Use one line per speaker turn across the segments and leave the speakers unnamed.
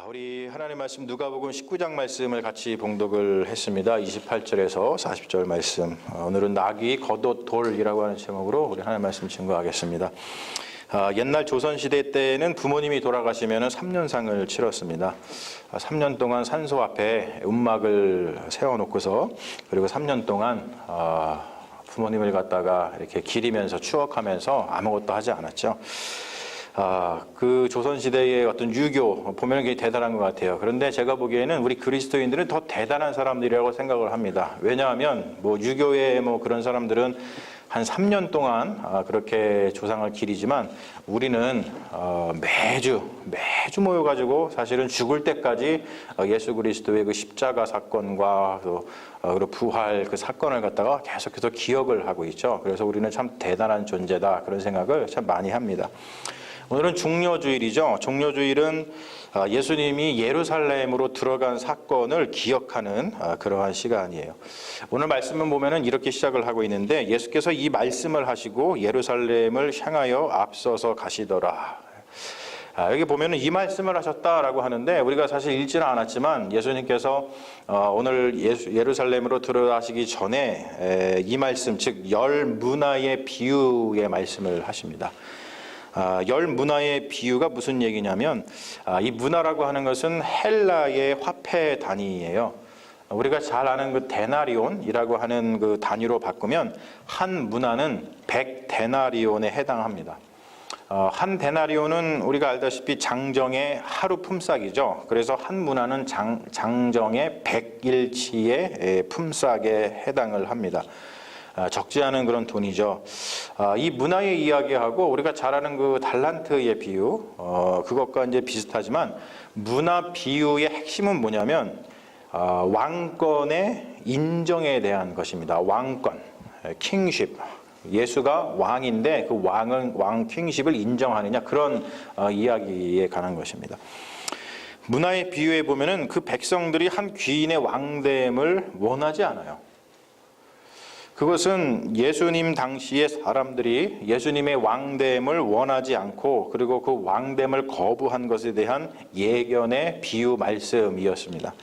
우리 하나님 말씀 누가복음 19장 말씀을 같이 봉독을 했습니다. 28절에서 40절 말씀. 오늘은 나귀 겉옷 돌이라고 하는 제목으로 우리 하나님 말씀 증거하겠습니다. 옛날 조선시대 때는 부모님이 돌아가시면 3년상을 치렀습니다. 3년 동안 산소 앞에 움막을 세워놓고서 그리고 3년 동안 부모님을 갖다가 이렇게 기리면서 추억하면서 아무것도 하지 않았죠. 그 조선시대의 어떤 유교 보면 굉장히 대단한 것 같아요. 그런데 제가 보기에는 우리 그리스도인들은 더 대단한 사람들이라고 생각을 합니다. 왜냐하면 유교의 그런 사람들은 한 3년 동안 그렇게 조상을 기리지만 우리는 매주 모여가지고 사실은 죽을 때까지 예수 그리스도의 그 십자가 사건과 그리고 부활 그 사건을 갖다가 계속해서 기억을 하고 있죠. 그래서 우리는 참 대단한 존재다 그런 생각을 참 많이 합니다. 오늘은 종려주일이죠. 종려주일은 예수님이 예루살렘으로 들어간 사건을 기억하는 그러한 시간이에요. 오늘 말씀을 보면은 이렇게 시작을 하고 있는데 예수께서 이 말씀을 하시고 예루살렘을 향하여 앞서서 가시더라. 여기 보면은 이 말씀을 하셨다라고 하는데 우리가 사실 읽지는 않았지만 예수님께서 오늘 예루살렘으로 들어가시기 전에 이 말씀, 즉 열 문화의 비유의 말씀을 하십니다. 열 문화의 비유가 무슨 얘기냐면 이 문화라고 하는 것은 헬라의 화폐 단위예요. 우리가 잘 아는 그 데나리온이라고 하는 그 단위로 바꾸면 한 문화는 100데나리온에 해당합니다. 한 데나리온은 우리가 알다시피 장정의 하루 품삯이죠. 그래서 한 문화는 장정의 100일치의 품삯에 해당을 합니다. 적지 않은 그런 돈이죠. 이 문화의 이야기하고 우리가 잘 아는 그 달란트의 비유, 그것과 이제 비슷하지만 문화 비유의 핵심은 뭐냐면 왕권의 인정에 대한 것입니다. 왕권, 킹십. 예수가 왕인데 그 왕 킹십을 인정하느냐 그런 이야기에 관한 것입니다. 문화의 비유에 보면은 그 백성들이 한 귀인의 왕됨을 원하지 않아요. 그것은 예수님 당시의 사람들이 예수님의 왕됨을 원하지 않고 그리고 그 왕됨을 거부한 것에 대한 예견의 비유 말씀이었습니다.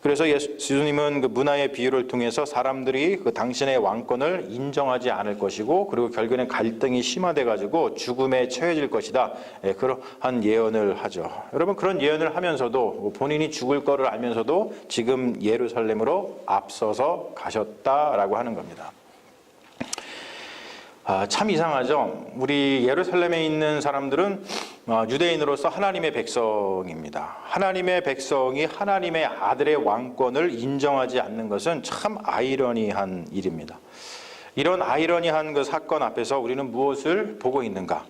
그래서 예수님은 그 문화의 비유를 통해서 사람들이 그 당신의 왕권을 인정하지 않을 것이고 그리고 결국에는 갈등이 심화돼 가지고 죽음에 처해질 것이다. 그러한 예언을 하죠. 여러분 그런 예언을 하면서도 본인이 죽을 거를 알면서도 지금 예루살렘으로 앞서서 가셨다라고 하는 겁니다. 참 이상하죠. 우리 예루살렘에 있는 사람들은 유대인으로서 하나님의 백성입니다. 하나님의 백성이 하나님의 아들의 왕권을 인정하지 않는 것은 참 아이러니한 일입니다. 이런 아이러니한 그 사건 앞에서 우리는 무엇을 보고 있는가?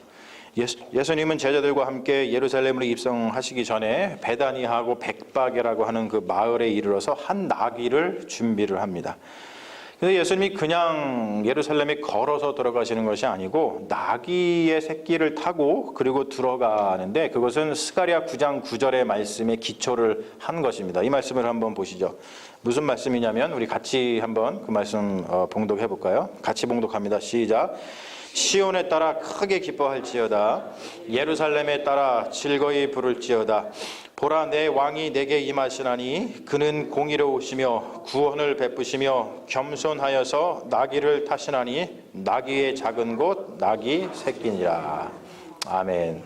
예수님은 제자들과 함께 예루살렘으로 입성하시기 전에 베다니하고 백박이라고 하는 그 마을에 이르러서 한 나귀를 준비를 합니다. 근데 예수님이 그냥 예루살렘에 걸어서 들어가시는 것이 아니고 나귀의 새끼를 타고 그리고 들어가는데 그것은 스가랴 9장 9절의 말씀에 기초를 한 것입니다. 이 말씀을 한번 보시죠. 무슨 말씀이냐면 우리 같이 한번 그 말씀 봉독해 볼까요? 같이 봉독합니다. 시작. 시온에 따라 크게 기뻐할지어다. 예루살렘에 따라 즐거이 부를지어다. 보라 내 왕이 내게 임하시나니 그는 공의로우시며 구원을 베푸시며 겸손하여서 나귀를 타시나니 나귀의 작은 곳 나귀 새끼니라. 아멘.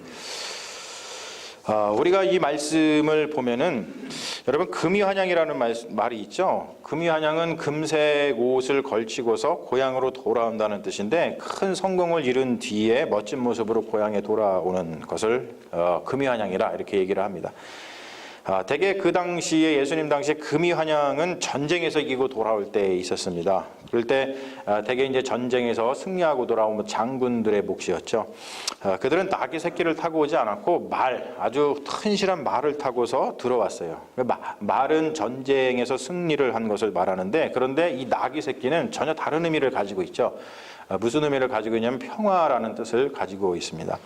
우리가 이 말씀을 보면은 여러분 금이환양이라는 말이 있죠. 금이환양은 금색 옷을 걸치고서 고향으로 돌아온다는 뜻인데 큰 성공을 이룬 뒤에 멋진 모습으로 고향에 돌아오는 것을 금이환양이라 이렇게 얘기를 합니다. 대개 그 당시에 예수님 당시에 금이환양은 전쟁에서 이기고 돌아올 때 있었습니다. 그럴 때 대개 이제 전쟁에서 승리하고 돌아온 장군들의 몫이었죠. 그들은 나귀 새끼를 타고 오지 않았고 아주 튼실한 말을 타고서 들어왔어요. 말은 전쟁에서 승리를 한 것을 말하는데 그런데 이 나귀 새끼는 전혀 다른 의미를 가지고 있죠. 무슨 의미를 가지고 있냐면 평화라는 뜻을 가지고 있습니다.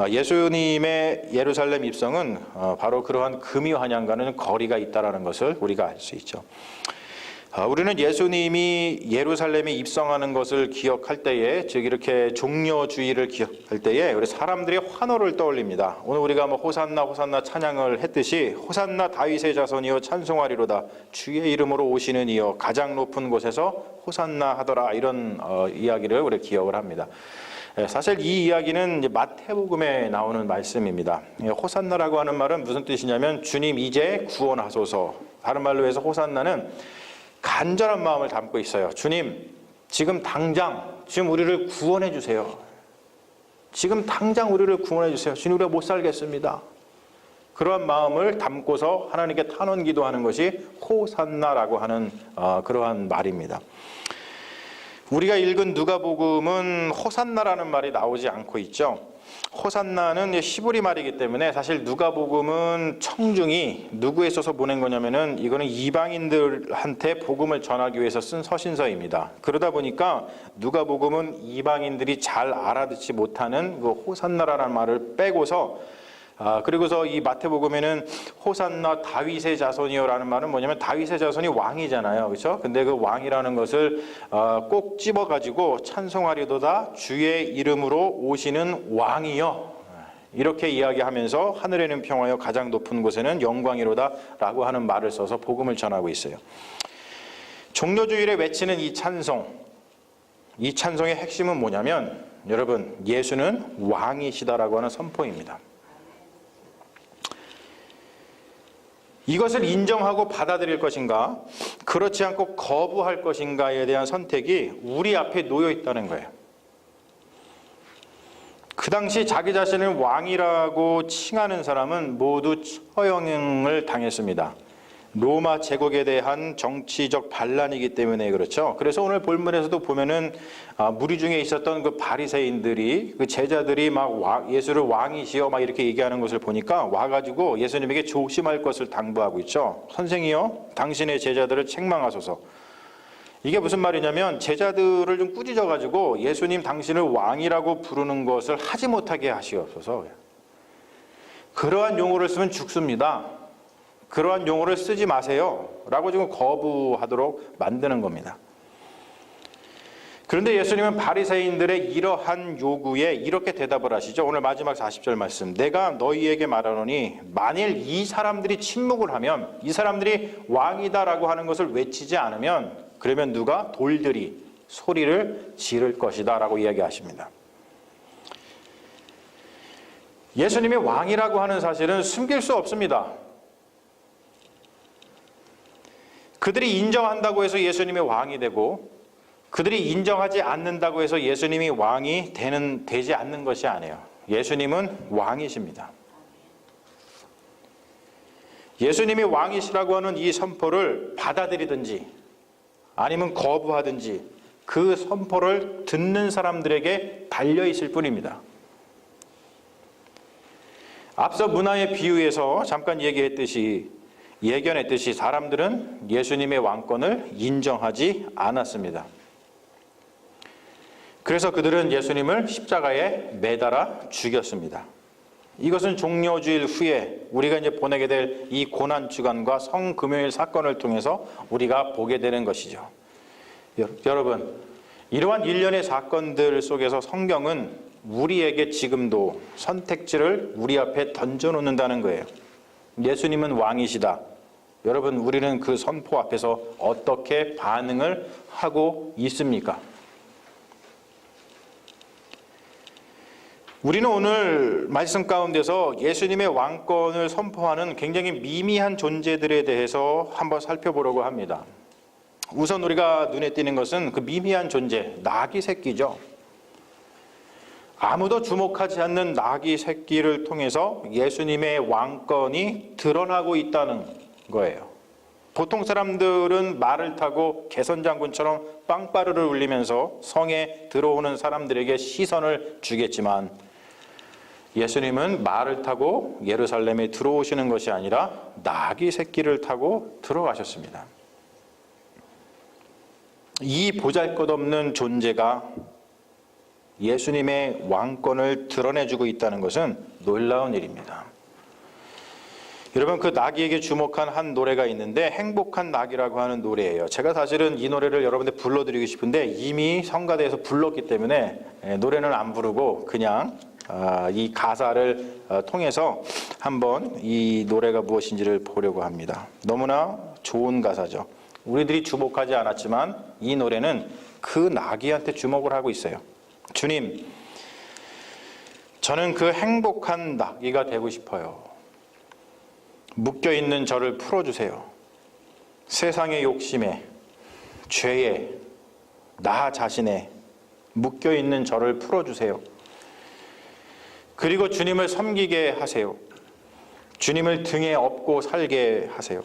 예수님의 예루살렘 입성은 바로 그러한 금이환양과는 거리가 있다는 것을 우리가 알 수 있죠. 우리는 예수님이 예루살렘에 입성하는 것을 기억할 때에, 즉 이렇게 종려주의를 기억할 때에 우리 사람들의 환호를 떠올립니다. 오늘 우리가 호산나 호산나 찬양을 했듯이 호산나 다윗의 자손이여 찬송하리로다, 주의 이름으로 오시는 이여 가장 높은 곳에서 호산나 하더라, 이런 이야기를 우리 기억을 합니다. 사실 이 이야기는 이제 마태복음에 나오는 말씀입니다. 호산나라고 하는 말은 무슨 뜻이냐면 주님 이제 구원하소서. 다른 말로 해서 호산나는 간절한 마음을 담고 있어요. 주님, 지금 당장 지금 우리를 구원해 주세요. 지금 당장 우리를 구원해 주세요. 주님, 우리가 못 살겠습니다. 그러한 마음을 담고서 하나님께 탄원 기도하는 것이 호산나라고 하는 그러한 말입니다. 우리가 읽은 누가복음은 호산나라는 말이 나오지 않고 있죠. 호산나는 히브리 말이기 때문에 사실 누가복음은 청중이 누구에 써서 보낸 거냐면은 이거는 이방인들한테 복음을 전하기 위해서 쓴 서신서입니다. 그러다 보니까 누가복음은 이방인들이 잘 알아듣지 못하는 그 호산나라라는 말을 빼고서 그리고서 이 마태복음에는 호산나 다윗의 자손이요라는 말은 뭐냐면 다윗의 자손이 왕이잖아요, 그렇죠? 근데 그 왕이라는 것을 꼭 집어가지고 찬송하리도다 주의 이름으로 오시는 왕이요, 이렇게 이야기하면서 하늘에는 평화요 가장 높은 곳에는 영광이로다라고 하는 말을 써서 복음을 전하고 있어요. 종려주일에 외치는 이 찬송, 이 찬송의 핵심은 뭐냐면 여러분, 예수는 왕이시다라고 하는 선포입니다. 이것을 인정하고 받아들일 것인가, 그렇지 않고 거부할 것인가에 대한 선택이 우리 앞에 놓여 있다는 거예요. 그 당시 자기 자신을 왕이라고 칭하는 사람은 모두 처형을 당했습니다. 로마 제국에 대한 정치적 반란이기 때문에 그렇죠. 그래서 오늘 본문에서도 보면은 무리 중에 있었던 그 바리새인들이, 그 제자들이 막 예수를 왕이시여 막 이렇게 얘기하는 것을 보니까 와가지고 예수님에게 조심할 것을 당부하고 있죠. 선생이여, 당신의 제자들을 책망하소서. 이게 무슨 말이냐면 제자들을 좀 꾸짖어가지고 예수님 당신을 왕이라고 부르는 것을 하지 못하게 하시옵소서. 그러한 용어를 쓰면 죽습니다. 그러한 용어를 쓰지 마세요 라고 지금 거부하도록 만드는 겁니다. 그런데 예수님은 바리새인들의 이러한 요구에 이렇게 대답을 하시죠. 오늘 마지막 40절 말씀, 내가 너희에게 말하노니 만일 이 사람들이 침묵을 하면, 이 사람들이 왕이다라고 하는 것을 외치지 않으면, 그러면 누가 돌들이 소리를 지를 것이다 라고 이야기하십니다. 예수님이 왕이라고 하는 사실은 숨길 수 없습니다. 그들이 인정한다고 해서 예수님이 왕이 되고, 그들이 인정하지 않는다고 해서 예수님이 왕이 되지 않는 것이 아니에요. 예수님은 왕이십니다. 예수님이 왕이시라고 하는 이 선포를 받아들이든지 아니면 거부하든지 그 선포를 듣는 사람들에게 달려있을 뿐입니다. 앞서 문화의 비유에서 잠깐 예견했듯이 사람들은 예수님의 왕권을 인정하지 않았습니다. 그래서 그들은 예수님을 십자가에 매달아 죽였습니다. 이것은 종려주일 후에 우리가 이제 보내게 될 이 고난주간과 성금요일 사건을 통해서 우리가 보게 되는 것이죠. 여러분, 이러한 일련의 사건들 속에서 성경은 우리에게 지금도 선택지를 우리 앞에 던져놓는다는 거예요. 예수님은 왕이시다. 여러분, 우리는 그 선포 앞에서 어떻게 반응을 하고 있습니까? 우리는 오늘 말씀 가운데서 예수님의 왕권을 선포하는 굉장히 미미한 존재들에 대해서 한번 살펴보려고 합니다. 우선 우리가 눈에 띄는 것은 그 미미한 존재, 나귀 새끼죠. 아무도 주목하지 않는 나귀 새끼를 통해서 예수님의 왕권이 드러나고 있다는 거예요. 보통 사람들은 말을 타고 개선장군처럼 빵빠르를 울리면서 성에 들어오는 사람들에게 시선을 주겠지만, 예수님은 말을 타고 예루살렘에 들어오시는 것이 아니라 나귀 새끼를 타고 들어가셨습니다. 이 보잘것없는 존재가 예수님의 왕권을 드러내주고 있다는 것은 놀라운 일입니다. 여러분, 그 나귀에게 주목한 한 노래가 있는데 행복한 나귀라고 하는 노래예요. 제가 사실은 이 노래를 여러분들 불러드리고 싶은데 이미 성가대에서 불렀기 때문에 노래는 안 부르고 그냥 이 가사를 통해서 한번 이 노래가 무엇인지를 보려고 합니다. 너무나 좋은 가사죠. 우리들이 주목하지 않았지만 이 노래는 그 나귀한테 주목을 하고 있어요. 주님, 저는 그 행복한 나귀가 되고 싶어요. 묶여있는 저를 풀어주세요. 세상의 욕심에, 죄에, 나 자신에 묶여있는 저를 풀어주세요. 그리고 주님을 섬기게 하세요. 주님을 등에 업고 살게 하세요.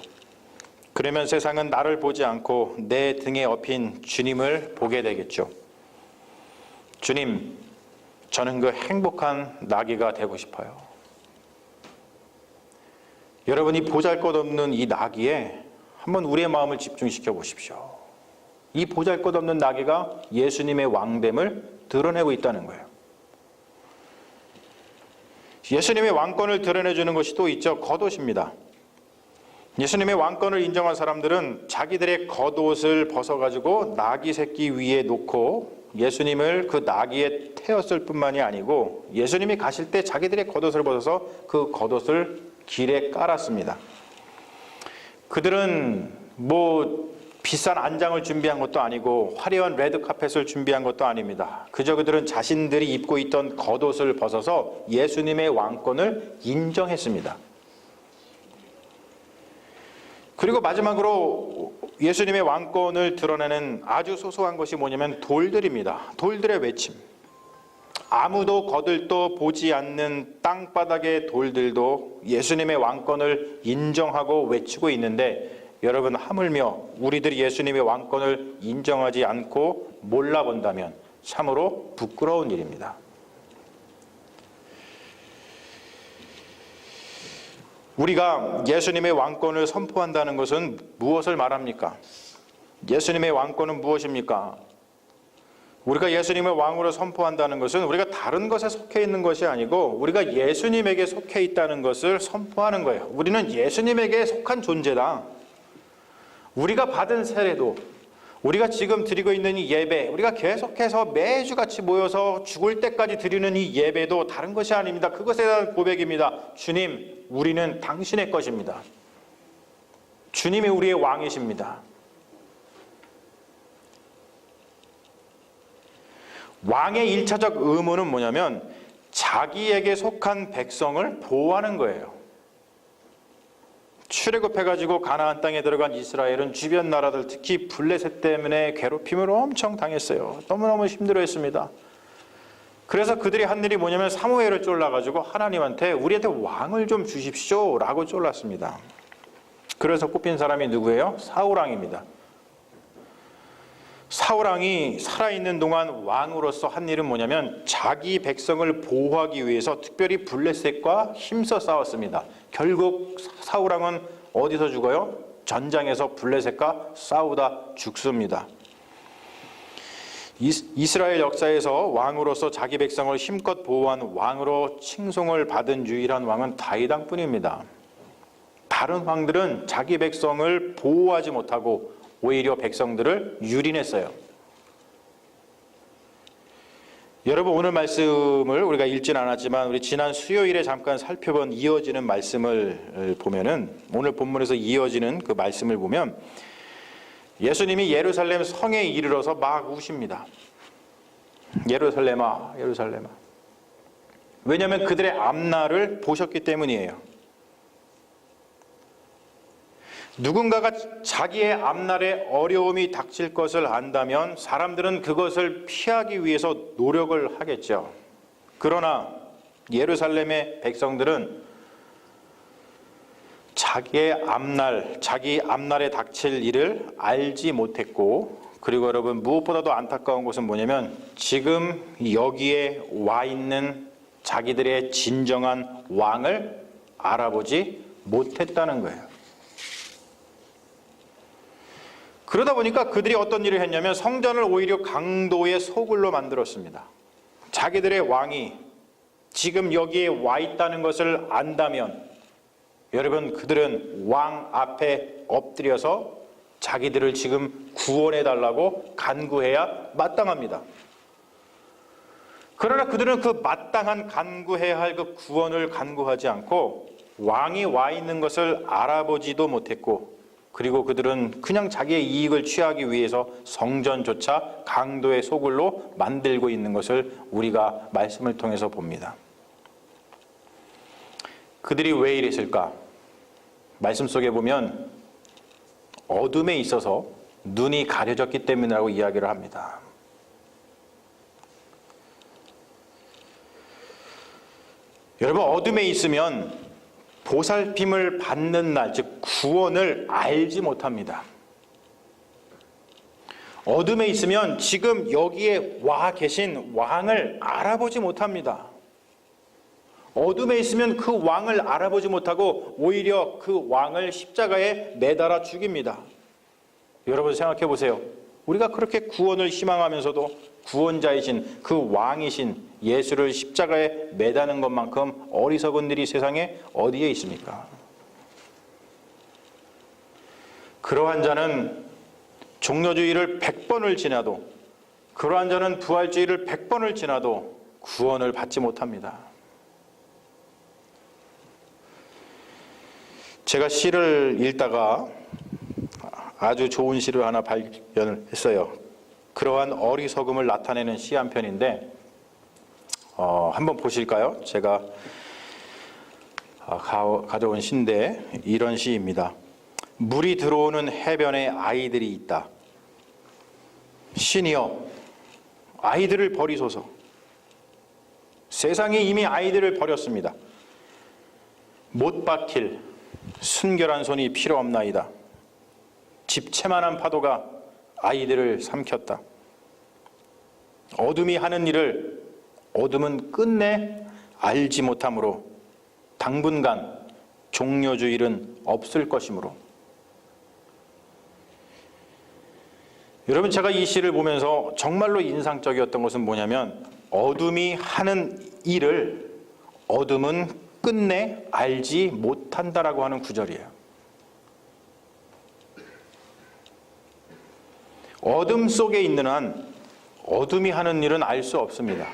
그러면 세상은 나를 보지 않고 내 등에 업힌 주님을 보게 되겠죠. 주님, 저는 그 행복한 나귀가 되고 싶어요. 여러분이 보잘것없는 이 나귀에 한번 우리의 마음을 집중시켜 보십시오. 이 보잘것없는 나귀가 예수님의 왕됨을 드러내고 있다는 거예요. 예수님의 왕권을 드러내주는 것이 또 있죠. 겉옷입니다. 예수님의 왕권을 인정한 사람들은 자기들의 겉옷을 벗어가지고 나귀 새끼 위에 놓고 예수님을 그 나귀에 태웠을 뿐만이 아니고 예수님이 가실 때 자기들의 겉옷을 벗어서 그 겉옷을 길에 깔았습니다. 그들은 비싼 안장을 준비한 것도 아니고 화려한 레드카펫을 준비한 것도 아닙니다. 그저 그들은 자신들이 입고 있던 겉옷을 벗어서 예수님의 왕권을 인정했습니다. 그리고 마지막으로 예수님의 왕권을 드러내는 아주 소소한 것이 뭐냐면 돌들입니다. 돌들의 외침. 아무도 거들떠 보지 않는 땅바닥의 돌들도 예수님의 왕권을 인정하고 외치고 있는데 여러분, 하물며 우리들이 예수님의 왕권을 인정하지 않고 몰라본다면 참으로 부끄러운 일입니다. 우리가 예수님의 왕권을 선포한다는 것은 무엇을 말합니까? 예수님의 왕권은 무엇입니까? 우리가 예수님을 왕으로 선포한다는 것은 우리가 다른 것에 속해 있는 것이 아니고 우리가 예수님에게 속해 있다는 것을 선포하는 거예요. 우리는 예수님에게 속한 존재다. 우리가 받은 세례도, 우리가 지금 드리고 있는 이 예배, 우리가 계속해서 매주 같이 모여서 죽을 때까지 드리는 이 예배도 다른 것이 아닙니다. 그것에 대한 고백입니다. 주님, 우리는 당신의 것입니다. 주님이 우리의 왕이십니다. 왕의 1차적 의무는 뭐냐면 자기에게 속한 백성을 보호하는 거예요. 출애굽해가지고 가나안 땅에 들어간 이스라엘은 주변 나라들, 특히 블레셋 때문에 괴롭힘을 엄청 당했어요. 너무너무 힘들어했습니다. 그래서 그들이 한 일이 뭐냐면 사무엘을 쫄라가지고 하나님한테 우리한테 왕을 좀 주십시오 라고 쫄랐습니다. 그래서 뽑힌 사람이 누구예요? 사울왕입니다. 사울왕이 살아있는 동안 왕으로서 한 일은 뭐냐면 자기 백성을 보호하기 위해서 특별히 블레셋과 힘써 싸웠습니다. 결국 사울왕은 어디서 죽어요? 전장에서 블레셋과 싸우다 죽습니다. 이스라엘 역사에서 왕으로서 자기 백성을 힘껏 보호한 왕으로 칭송을 받은 유일한 왕은 다윗 왕뿐입니다. 다른 왕들은 자기 백성을 보호하지 못하고 오히려 백성들을 유린했어요. 여러분, 오늘 말씀을 우리가 읽진 않았지만 우리 지난 수요일에 잠깐 살펴본 이어지는 말씀을 보면은 오늘 본문에서 이어지는 그 말씀을 보면 예수님이 예루살렘 성에 이르러서 막 우십니다. 예루살렘아, 예루살렘아. 왜냐하면 그들의 앞날을 보셨기 때문이에요. 누군가가 자기의 앞날에 어려움이 닥칠 것을 안다면 사람들은 그것을 피하기 위해서 노력을 하겠죠. 그러나 예루살렘의 백성들은 자기 앞날에 닥칠 일을 알지 못했고, 그리고 여러분 무엇보다도 안타까운 것은 뭐냐면 지금 여기에 와 있는 자기들의 진정한 왕을 알아보지 못했다는 거예요. 그러다 보니까 그들이 어떤 일을 했냐면 성전을 오히려 강도의 소굴로 만들었습니다. 자기들의 왕이 지금 여기에 와 있다는 것을 안다면 여러분, 그들은 왕 앞에 엎드려서 자기들을 지금 구원해 달라고 간구해야 마땅합니다. 그러나 그들은 그 마땅한 간구해야 할 그 구원을 간구하지 않고 왕이 와 있는 것을 알아보지도 못했고, 그리고 그들은 그냥 자기의 이익을 취하기 위해서 성전조차 강도의 소굴로 만들고 있는 것을 우리가 말씀을 통해서 봅니다. 그들이 왜 이랬을까? 말씀 속에 보면 어둠에 있어서 눈이 가려졌기 때문이라고 이야기를 합니다. 여러분, 어둠에 있으면 보살핌을 받는 날, 즉 구원을 알지 못합니다. 어둠에 있으면 지금 여기에 와 계신 왕을 알아보지 못합니다. 어둠에 있으면 그 왕을 알아보지 못하고 오히려 그 왕을 십자가에 매달아 죽입니다. 여러분 생각해 보세요. 우리가 그렇게 구원을 희망하면서도 구원자이신 그 왕이신 예수를 십자가에 매다는 것만큼 어리석은 일이 세상에 어디에 있습니까? 그러한 자는 종려주의를 100번을 지나도, 그러한 자는 부활주의를 100번을 지나도 구원을 받지 못합니다. 제가 시를 읽다가 아주 좋은 시를 하나 발견을 했어요. 그러한 어리석음을 나타내는 시 한 편인데 한번 보실까요? 제가 가져온 시인데 이런 시입니다. 물이 들어오는 해변에 아이들이 있다. 신이여, 아이들을 버리소서. 세상이 이미 아이들을 버렸습니다. 못 박힐 순결한 손이 필요 없나이다. 집채만한 파도가 아이들을 삼켰다. 어둠이 하는 일을 어둠은 끝내 알지 못하므로 당분간 종려주일은 없을 것이므로. 여러분, 제가 이 시를 보면서 정말로 인상적이었던 것은 뭐냐면, 어둠이 하는 일을 어둠은 끝내 알지 못한다라고 하는 구절이에요. 어둠 속에 있는 한 어둠이 하는 일은 알 수 없습니다.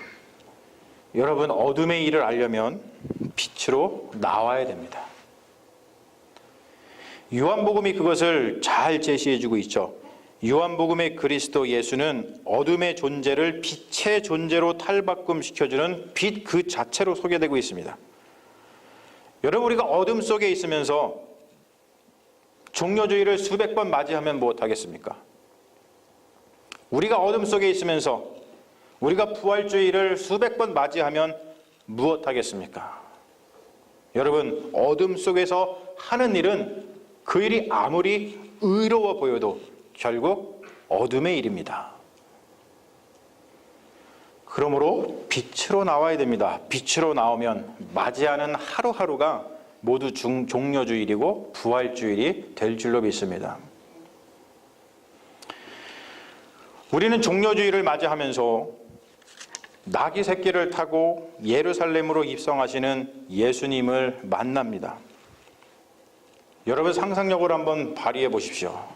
여러분, 어둠의 일을 알려면 빛으로 나와야 됩니다. 요한복음이 그것을 잘 제시해주고 있죠. 요한복음의 그리스도 예수는 어둠의 존재를 빛의 존재로 탈바꿈시켜주는 빛 그 자체로 소개되고 있습니다. 여러분, 우리가 어둠 속에 있으면서 종려주의를 수백 번 맞이하면 무엇하겠습니까? 우리가 어둠 속에 있으면서 우리가 부활주의를 수백 번 맞이하면 무엇하겠습니까? 여러분, 어둠 속에서 하는 일은 그 일이 아무리 의로워 보여도 결국 어둠의 일입니다. 그러므로 빛으로 나와야 됩니다. 빛으로 나오면 맞이하는 하루하루가 모두 종려주일이고 부활주일이 될 줄로 믿습니다. 우리는 종려주일을 맞이하면서 나귀 새끼를 타고 예루살렘으로 입성하시는 예수님을 만납니다. 여러분, 상상력을 한번 발휘해 보십시오.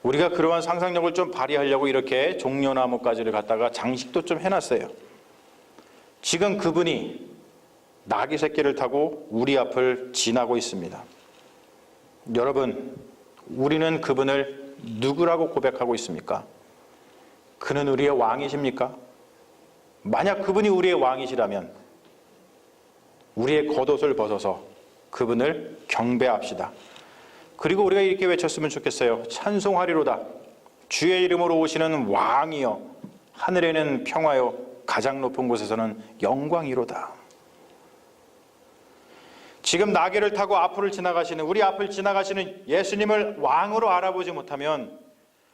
우리가 그러한 상상력을 좀 발휘하려고 이렇게 종려나무가지를 갖다가 장식도 좀 해놨어요. 지금 그분이 나귀 새끼를 타고 우리 앞을 지나고 있습니다. 여러분, 우리는 그분을 누구라고 고백하고 있습니까? 그는 우리의 왕이십니까? 만약 그분이 우리의 왕이시라면 우리의 겉옷을 벗어서 그분을 경배합시다. 그리고 우리가 이렇게 외쳤으면 좋겠어요. 찬송하리로다. 주의 이름으로 오시는 왕이여, 하늘에는 평화요, 가장 높은 곳에서는 영광이로다. 지금 나귀를 타고 앞을 지나가시는, 우리 앞을 지나가시는 예수님을 왕으로 알아보지 못하면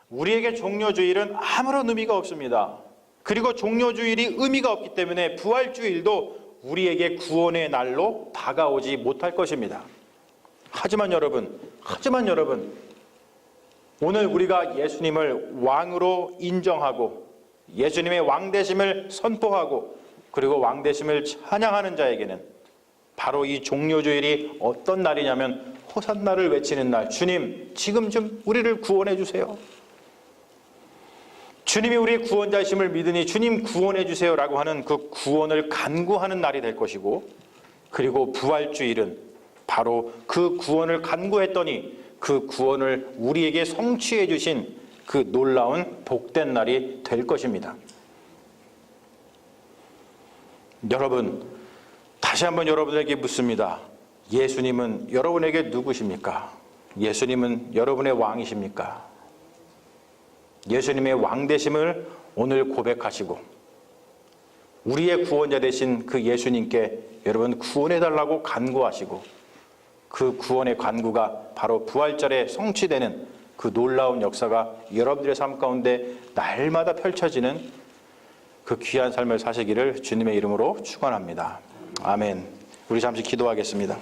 우리에게 종려주일은 아무런 의미가 없습니다. 그리고 종려주일이 의미가 없기 때문에 부활주일도 우리에게 구원의 날로 다가오지 못할 것입니다. 하지만 여러분, 오늘 우리가 예수님을 왕으로 인정하고 예수님의 왕되심을 선포하고 그리고 왕되심을 찬양하는 자에게는 바로 이 종료주일이 어떤 날이냐면 호산나를 외치는 날. 주님, 지금 좀 우리를 구원해 주세요. 주님이 우리의 구원자이심을 믿으니 주님 구원해 주세요라고 하는 그 구원을 간구하는 날이 될 것이고, 그리고 부활주일은 바로 그 구원을 간구했더니 그 구원을 우리에게 성취해 주신 그 놀라운 복된 날이 될 것입니다. 여러분, 다시 한번 여러분에게 묻습니다. 예수님은 여러분에게 누구십니까? 예수님은 여러분의 왕이십니까? 예수님의 왕되심을 오늘 고백하시고 우리의 구원자 되신 그 예수님께 여러분 구원해달라고 간구하시고, 그 구원의 간구가 바로 부활절에 성취되는 그 놀라운 역사가 여러분들의 삶 가운데 날마다 펼쳐지는 그 귀한 삶을 사시기를 주님의 이름으로 축원합니다. 아멘. 우리 잠시 기도하겠습니다.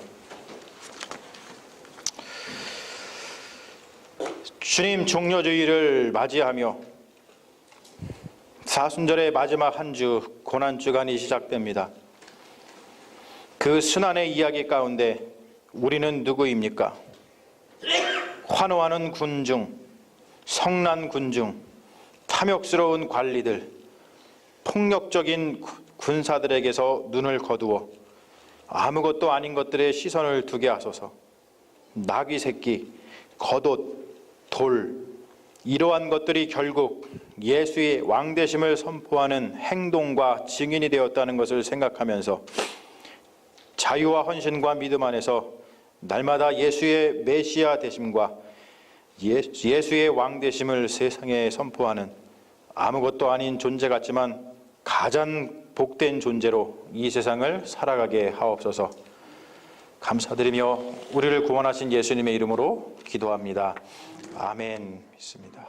주님, 종료주일을 맞이하며 사순절의 마지막 한 주, 고난주간이 시작됩니다. 그 순환의 이야기 가운데 우리는 누구입니까? 환호하는 군중, 성난 군중, 탐욕스러운 관리들, 폭력적인 군사들에게서 눈을 거두어 아무것도 아닌 것들에 시선을 두게 하소서. 나귀 새끼, 겉옷, 돌, 이러한 것들이 결국 예수의 왕되심을 선포하는 행동과 증인이 되었다는 것을 생각하면서 자유와 헌신과 믿음 안에서 날마다 예수의 메시아 되심과 예수의 왕되심을 세상에 선포하는 아무것도 아닌 존재 같지만 가장 복된 존재로 이 세상을 살아가게 하옵소서. 감사드리며 우리를 구원하신 예수님의 이름으로 기도합니다. 아멘. 믿습니다.